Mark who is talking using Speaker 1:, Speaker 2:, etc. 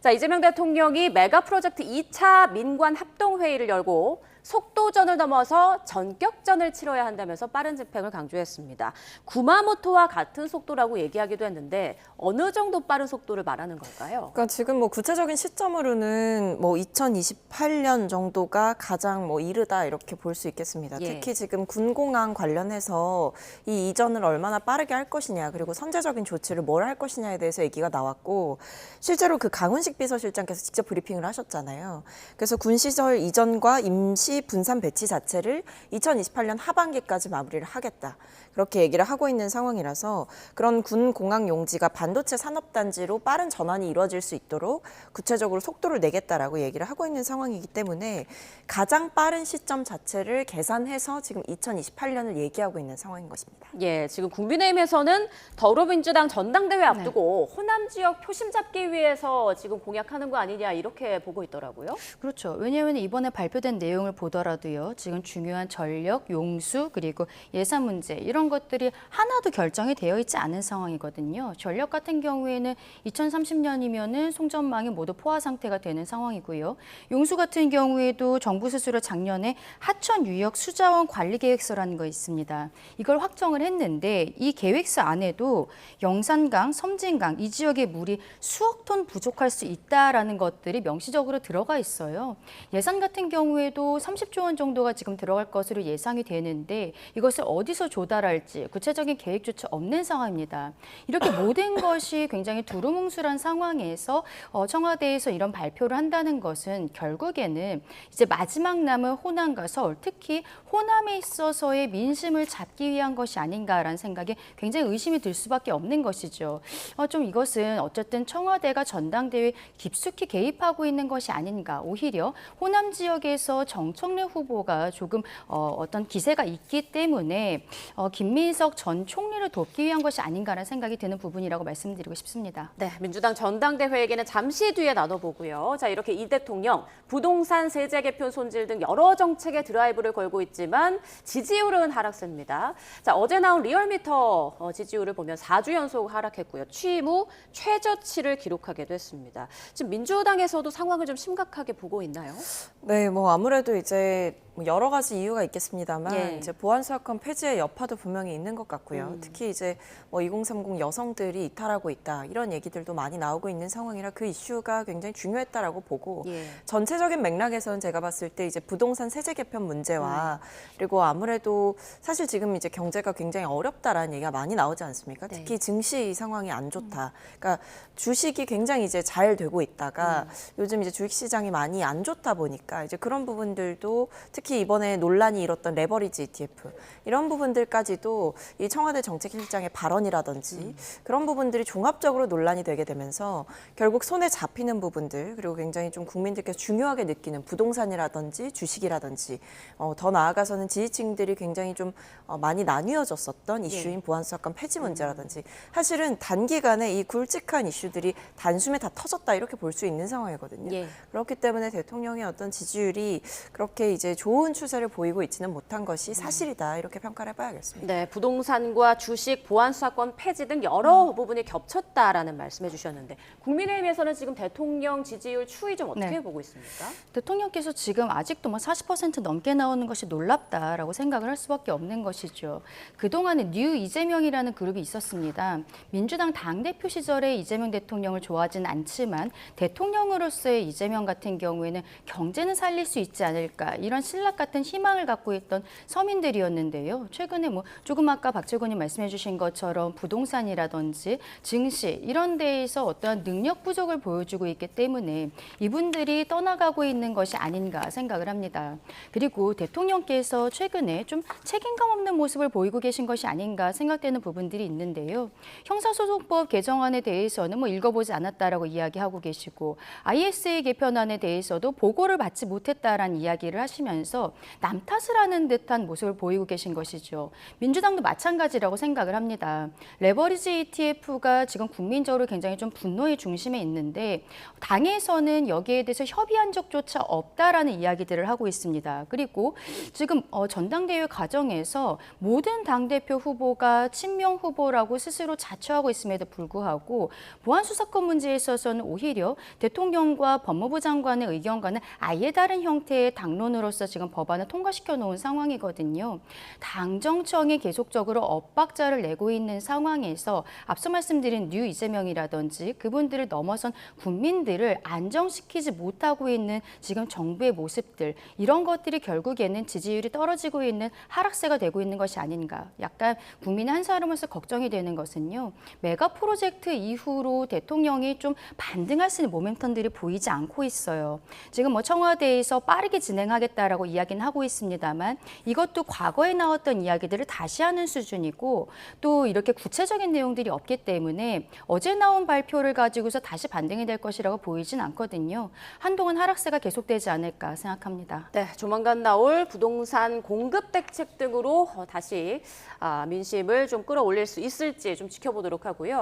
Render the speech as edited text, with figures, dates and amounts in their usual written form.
Speaker 1: 자, 이재명 대통령이 메가 프로젝트 2차 민관 합동회의를 열고 속도전을 넘어서 전격전을 치러야 한다면서 빠른 집행을 강조했습니다. 구마모토와 같은 속도라고 얘기하기도 했는데 어느 정도 빠른 속도를 말하는 걸까요?
Speaker 2: 그러니까 지금 구체적인 시점으로는 2028년 정도가 가장 이르다 이렇게 볼 수 있겠습니다.
Speaker 1: 예.
Speaker 2: 특히 지금 군공항 관련해서 이 이전을 얼마나 빠르게 할 것이냐 그리고 선제적인 조치를 뭘 할 것이냐에 대해서 얘기가 나왔고 실제로 그 강훈식 비서실장께서 직접 브리핑을 하셨잖아요. 그래서 군시설 이전과 임시 분산 배치 자체를 2028년 하반기까지 마무리를 하겠다. 그렇게 얘기를 하고 있는 상황이라서 그런 군 공항 용지가 반도체 산업단지로 빠른 전환이 이루어질 수 있도록 구체적으로 속도를 내겠다라고 얘기를 하고 있는 상황이기 때문에 가장 빠른 시점 자체를 계산해서 지금 2028년을 얘기하고 있는 상황인 것입니다.
Speaker 1: 예, 지금 국민의힘에서는 더불어민주당 전당대회 앞두고 호남 지역 표심 잡기 위해서 지금 공약하는 거 아니냐 이렇게 보고 있더라고요.
Speaker 3: 그렇죠. 왜냐하면 이번에 발표된 내용을 보더라도요. 지금 중요한 전력, 용수, 그리고 예산 문제 이런 것들이 하나도 결정이 되어 있지 않은 상황이거든요. 전력 같은 경우에는 2030년이면은 송전망이 모두 포화 상태가 되는 상황이고요. 용수 같은 경우에도 정부 스스로 작년에 하천 유역 수자원 관리 계획서라는 거 있습니다. 이걸 확정을 했는데 이 계획서 안에도 영산강, 섬진강 이 지역의 물이 수억 톤 부족할 수 있다라는 것들이 명시적으로 들어가 있어요. 예산 같은 경우에도 30조 원 정도가 지금 들어갈 것으로 예상이 되는데 이것을 어디서 조달할지 구체적인 계획조차 없는 상황입니다. 이렇게 모든 것이 굉장히 두루뭉술한 상황에서 청와대에서 이런 발표를 한다는 것은 결국에는 이제 마지막 남은 호남과 서울, 특히 호남에 있어서의 민심을 잡기 위한 것이 아닌가라는 생각에 굉장히 의심이 들 수밖에 없는 것이죠. 좀 이것은 어쨌든 청와대가 전당대회에 깊숙이 개입하고 있는 것이 아닌가. 오히려 호남 지역에서 정청래 후보가 조금 어떤 기세가 있기 때문에 김민석 전 총리를 돕기 위한 것이 아닌가라는 생각이 드는 부분이라고 말씀드리고 싶습니다.
Speaker 1: 네, 민주당 전당대회 얘기는 잠시 뒤에 나눠보고요. 자, 이렇게 이 대통령 부동산 세제 개편 손질 등 여러 정책에 드라이브를 걸고 있지만 지지율은 하락세입니다. 자, 어제 나온 리얼미터 지지율을 보면 4주 연속 하락했고요. 취임 후 최저치를 기록하기도 했습니다. 지금 민주당에서도 상황을 좀 심각하게 보고 있나요?
Speaker 2: 네, 아무래도 이제 여러 가지 이유가 있겠습니다만
Speaker 1: 예.
Speaker 2: 이제 보안수사권 폐지의 여파도 분명히 있는 것 같고요. 특히 이제 2030 여성들이 이탈하고 있다 이런 얘기들도 많이 나오고 있는 상황이라 그 이슈가 굉장히 중요했다라고 보고
Speaker 1: 예.
Speaker 2: 전체적인 맥락에서는 제가 봤을 때 이제 부동산 세제 개편 문제와 그리고 아무래도 사실 지금 이제 경제가 굉장히 어렵다라는 얘기가 많이 나오지 않습니까?
Speaker 1: 네.
Speaker 2: 특히 증시 상황이 안 좋다. 그러니까 주식이 굉장히 이제 잘 되고 있다가 요즘 이제 주식 시장이 많이 안 좋다 보니까 이제 그런 부분들도 특히 이번에 논란이 일었던 레버리지 ETF 이런 부분들까지도 이 청와대 정책실장의 발언이라든지 그런 부분들이 종합적으로 논란이 되게 되면서 결국 손에 잡히는 부분들 그리고 굉장히 좀 국민들께서 중요하게 느끼는 부동산이라든지 주식이라든지 더 나아가서는 지지층들이 굉장히 좀 많이 나뉘어졌었던 이슈인 보안수사권 폐지 문제라든지 사실은 단기간에 이 굵직한 이슈들이 단숨에 다 터졌다 이렇게 볼 수 있는 상황이거든요.
Speaker 1: 예.
Speaker 2: 그렇기 때문에 대통령의 어떤 지지율이 그렇게 이제 좋은 추세를 보이고 있지는 못한 것이 사실이다 이렇게 평가를 해봐야겠습니다.
Speaker 1: 네, 부동산과 주식, 보안수사권 폐지 등 여러 부분이 겹쳤다라는 말씀해 주셨는데 국민의힘에서는 지금 대통령 지지율 추이 좀 어떻게 보고 있습니까?
Speaker 3: 대통령께서 지금 아직도 40% 넘게 나오는 것이 놀랍다라고 생각을 할 수밖에 없는 것이죠. 그동안에 뉴 이재명이라는 그룹이 있었습니다. 민주당 당대표 시절에 이재명 대통령을 좋아하진 않지만 대통령으로서의 이재명 같은 경우에는 경제는 살릴 수 있지 않을까 이런 신락 같은 희망을 갖고 있던 서민들이었는데요. 최근에 조금 아까 박재권님 말씀해 주신 것처럼 부동산이라든지 증시 이런 데에서 어떠한 능력 부족을 보여주고 있기 때문에 이분들이 떠나가고 있는 것이 아닌가 생각을 합니다. 그리고 대통령께서 최근에 좀 책임감 없는 모습을 보이고 계신 것이 아닌가 생각되는 부분들이 있는데요. 형사소송법 개정안에 대해서는 읽어보지 않았다라고 이야기하고 계시고 ISA 개편안에 대해서도 보고를 받지 못했다라는 이야기를 하시면서 남 탓을 하는 듯한 모습을 보이고 계신 것이죠. 민주당도 마찬가지라고 생각을 합니다. 레버리지 ETF가 지금 국민적으로 굉장히 좀 분노의 중심에 있는데 당에서는 여기에 대해서 협의한 적조차 없다라는 이야기들을 하고 있습니다. 그리고 지금 전당대회 과정에서 모든 당대표 후보가 친명 후보라고 스스로 자처하고 있음에도 불구하고 보안수사권 문제에 있어서는 오히려 대통령과 법무부 장관의 의견과는 아예 다른 형태의 당론으로서 지금 법안을 통과시켜 놓은 상황이거든요. 당정청이 계속적으로 엇박자를 내고 있는 상황에서 앞서 말씀드린 뉴 이재명이라든지 그분들을 넘어선 국민들을 안정시키지 못하고 있는 지금 정부의 모습들, 이런 것들이 결국에는 지지율이 떨어지고 있는 하락세가 되고 있는 것이 아닌가. 약간 국민의 한 사람으로서 걱정이 되는 것은요. 메가 프로젝트 이후로 대통령이 좀 반등할 수 있는 모멘텀들이 보이지 않고 있어요. 지금 뭐 청와대에서 빠르게 진행하겠다라고 이야기는 하고 있습니다만 이것도 과거에 나왔던 이야기들을 다시 하는 수준이고 또 이렇게 구체적인 내용들이 없기 때문에 어제 나온 발표를 가지고서 다시 반등이 될 것이라고 보이진 않거든요. 한동안 하락세가 계속되지 않을까 생각합니다.
Speaker 1: 네, 조만간 나올 부동산 공급 대책 등으로 다시 민심을 좀 끌어올릴 수 있을지 좀 지켜보도록 하고요.